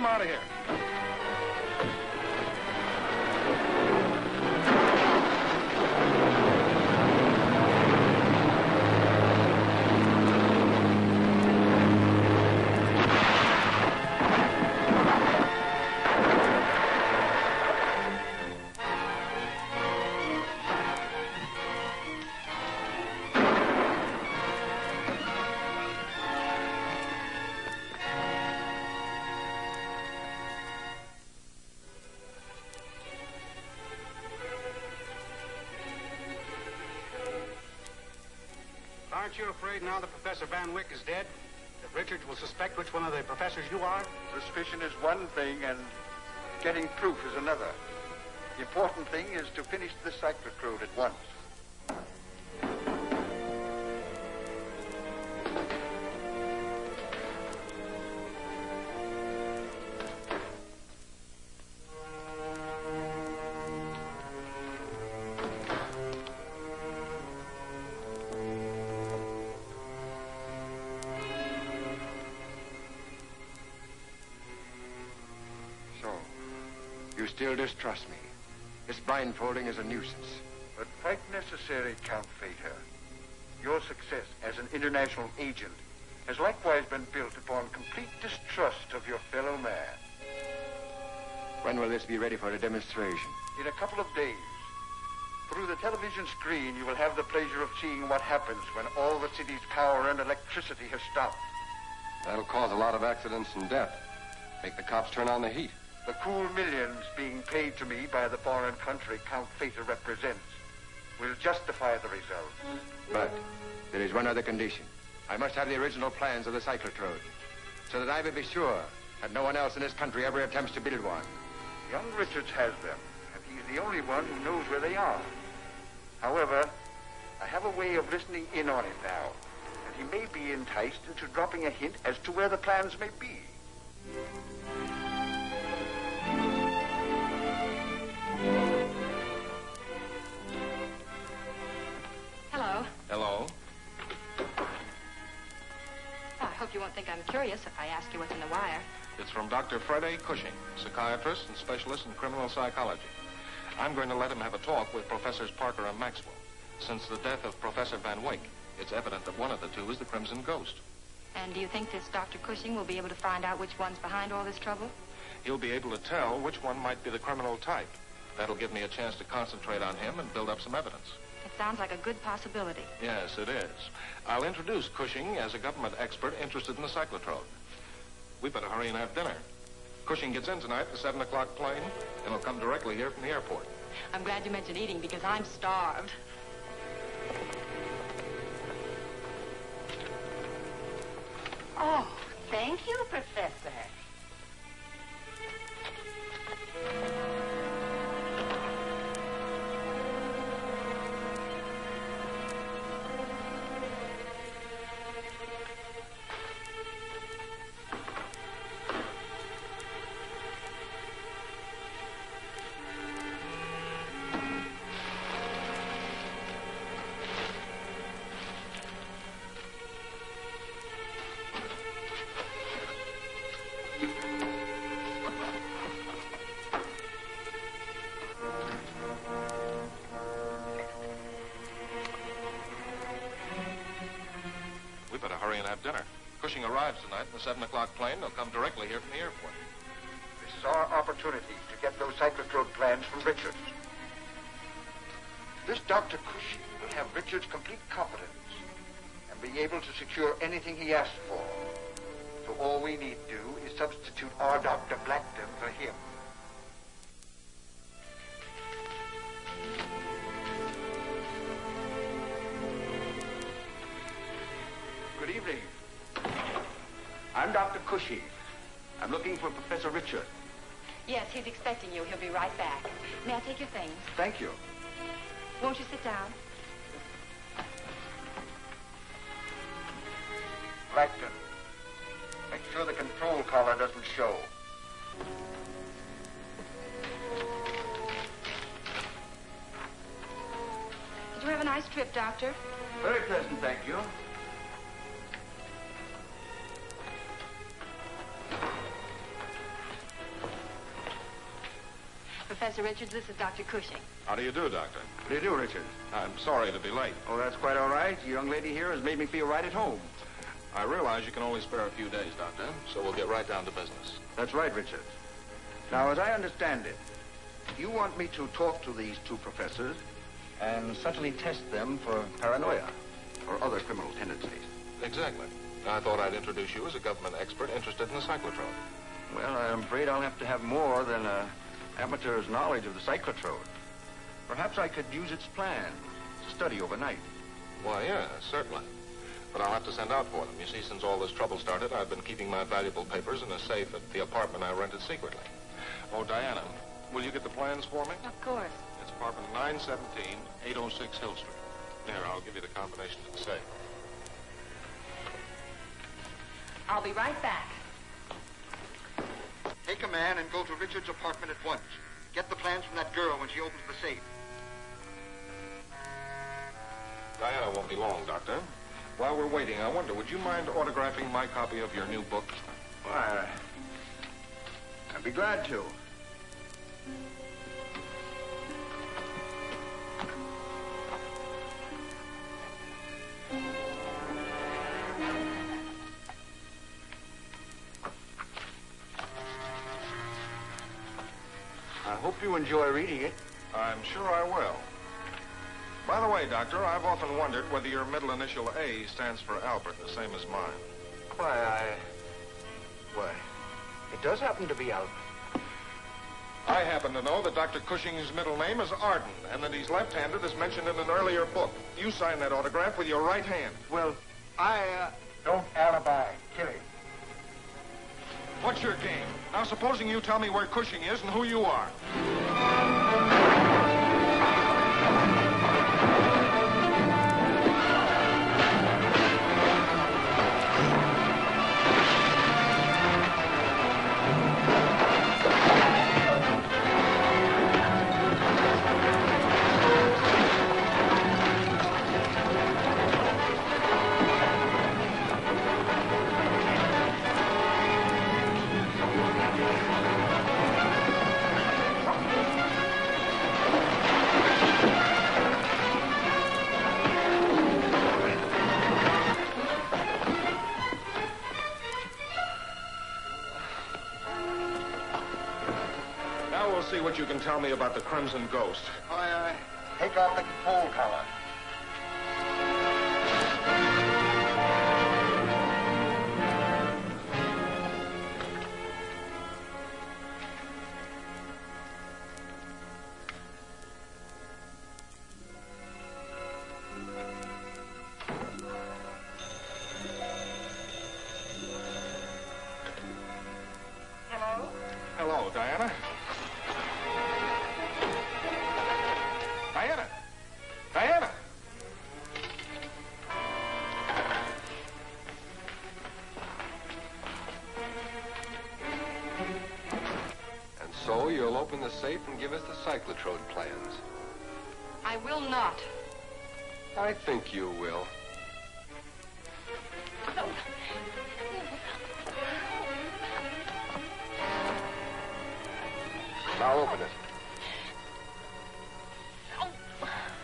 him out of here. Aren't you afraid now that Professor Van Wyck is dead, that Richards will suspect which one of the professors you are? Suspicion is one thing, and getting proof is another. The important thing is to finish the Cyclotrode at once. You still distrust me. This blindfolding is a nuisance. But quite necessary, Count Fater. Your success as an international agent has likewise been built upon complete distrust of your fellow man. When will this be ready for a demonstration? In a couple of days. Through the television screen, you will have the pleasure of seeing what happens when all the city's power and electricity have stopped. That'll cause a lot of accidents and death. Make the cops turn on the heat. The cool millions being paid to me by the foreign country Count Fater represents will justify the result. But there is one other condition. I must have the original plans of the Cyclotrode, so that I may be sure that no one else in this country ever attempts to build one. Young Richards has them, and he's the only one who knows where they are. However, I have a way of listening in on it now, and he may be enticed into dropping a hint as to where the plans may be. Hello. Hello. I hope you won't think I'm curious if I ask you what's in the wire. It's from Dr. Fred A. Cushing, psychiatrist and specialist in criminal psychology. I'm going to let him have a talk with Professors Parker and Maxwell. Since the death of Professor Van Wyck, it's evident that one of the two is the Crimson Ghost. And do you think this Dr. Cushing will be able to find out which one's behind all this trouble? He'll be able to tell which one might be the criminal type. That'll give me a chance to concentrate on him and build up some evidence. It sounds like a good possibility. Yes, it is. I'll introduce Cushing as a government expert interested in the cyclotrode. We better hurry and have dinner. Cushing gets in tonight, the 7 o'clock plane, and he'll come directly here from the airport. I'm glad you mentioned eating because I'm starved. Oh, thank you, Professor. Dinner. Cushing arrives tonight in the 7 o'clock plane. They'll come directly here from the airport. This is our opportunity to get those Cyclotrode plans from Richards. This Dr. Cushing will have Richards' complete confidence and be able to secure anything he asks for. So all we need do is substitute our Dr. Blackton for him. Good evening. I'm Dr. Cushing. I'm looking for Professor Richard. Yes, he's expecting you. He'll be right back. May I take your things? Thank you. Won't you sit down? Blackton, make sure the control collar doesn't show. Did you have a nice trip, Doctor? Very pleasant, thank you. Professor Richards. This is Dr. Cushing. How do you do, Doctor? How do you do, Richard? I'm sorry to be late. Oh, that's quite all right. The young lady here has made me feel right at home. I realize you can only spare a few days, Doctor, so we'll get right down to business. That's right, Richard. Now, as I understand it, you want me to talk to these two professors and subtly test them for paranoia or other criminal tendencies. Exactly. I thought I'd introduce you as a government expert interested in the cyclotrode. Well, I'm afraid I'll have to have more than an amateur's knowledge of the cyclotrode. Perhaps I could use its plans to study overnight. Why, yeah, certainly. But I'll have to send out for them. You see, since all this trouble started, I've been keeping my valuable papers in a safe at the apartment I rented secretly. Oh, Diana, will you get the plans for me? Of course. It's apartment 917, 806 Hill Street. There, I'll give you the combination to the safe. I'll be right back. Take a man and go to Richard's apartment at once. Get the plans from that girl when she opens the safe. Diana won't be long, Doctor. While we're waiting, I wonder, would you mind autographing my copy of your new book? Why, I'd be glad to. I hope you enjoy reading it. I'm sure I will. By the way, Doctor, I've often wondered whether your middle initial A stands for Albert, the same as mine. Why, it does happen to be Albert. I happen to know that Dr. Cushing's middle name is Arden, and that he's left-handed as mentioned in an earlier book. You sign that autograph with your right hand. Well, Don't alibi, Killy. What's your game? Now, supposing you tell me where Cushing is and who you are. See what you can tell me about the Crimson Ghost. Take off the control collar. Hello? Hello, Diana. Diana! And so you'll open the safe and give us the cyclotrode plans. I will not. I think you will. Now open it.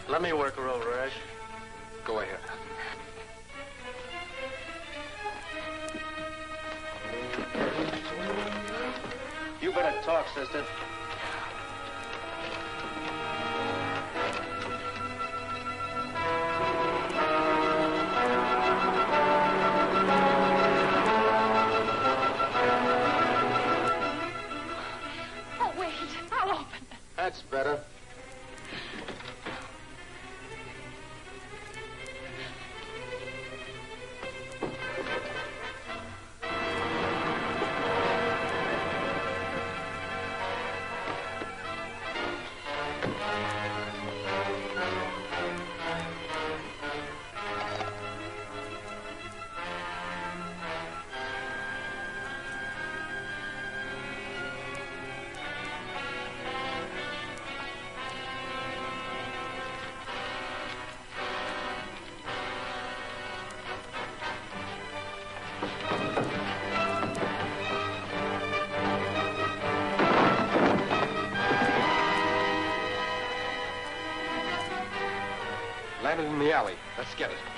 Let me work her over, Ash. Go ahead. You better talk, sister. Oh, wait. I'll open it. That's better. planted in the alley. Let's get it.